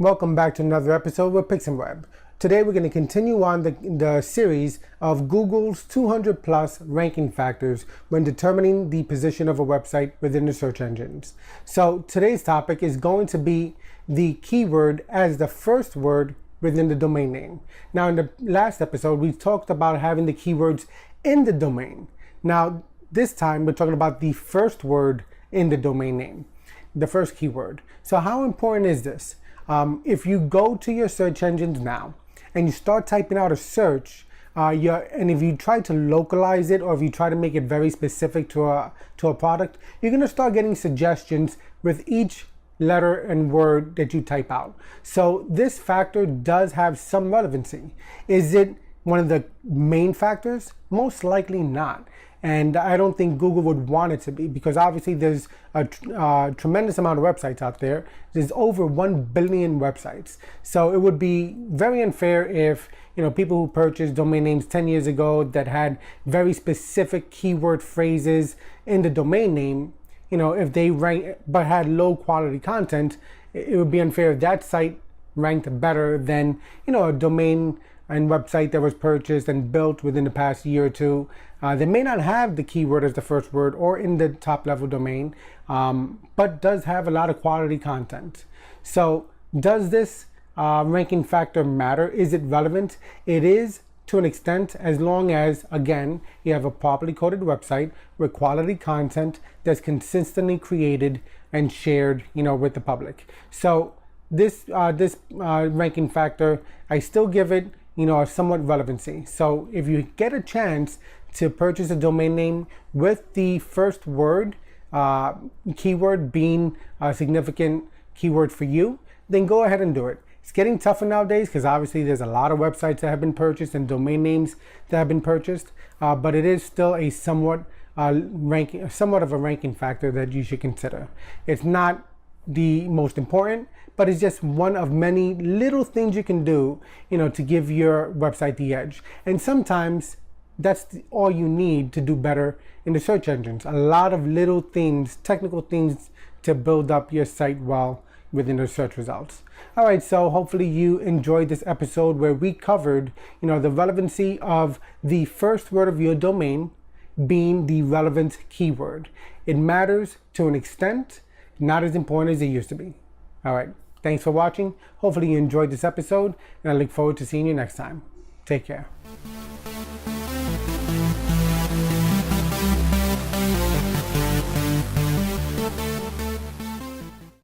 Welcome back to another episode with PixnWeb. Today we're going to continue on the series of Google's 200 plus ranking factors when determining the position of a website within the search engines. So today's topic is going to be the keyword as the first word within the domain name. Now in the last episode we talked about having the keywords in the domain. Now this time we're talking about the first word in the domain name, the first keyword. So how important is this? If you go to your search engines now and you start typing out a search, and if you try to localize it or if you try to make it very specific to a product, you're going to start getting suggestions with each letter and word that you type out. So this factor does have some relevancy. Is it one of the main factors? Most likely not. And I don't think Google would want it to be, because obviously there's a tremendous amount of websites out there. There's over 1 billion websites. So it would be very unfair if, people who purchased domain names 10 years ago that had very specific keyword phrases in the domain name, if they rank but had low quality content, it would be unfair if that site ranked better than, a domain and website that was purchased and built within the past year or two. They may not have the keyword as the first word or in the top level domain, but does have a lot of quality content. So does this ranking factor matter? Is it relevant? It is to an extent, as long as, again, you have a properly coded website with quality content that's consistently created and shared, with the public. So this ranking factor, I still give it a somewhat relevancy. So if you get a chance to purchase a domain name with the first word keyword being a significant keyword for you, then go ahead and do it. It's getting tougher nowadays because obviously there's a lot of websites that have been purchased and domain names that have been purchased, but it is still a somewhat of a ranking factor that you should consider. It's not the most important, but it's just one of many little things you can do, to give your website the edge. And sometimes that's all you need to do better in the search engines. A lot of little things, technical things to build up your site well within the search results. All right, so hopefully you enjoyed this episode where we covered, the relevancy of the first word of your domain being the relevant keyword. It matters to an extent, not as important as it used to be. All right, thanks for watching. Hopefully you enjoyed this episode, and I look forward to seeing you next time. Take care.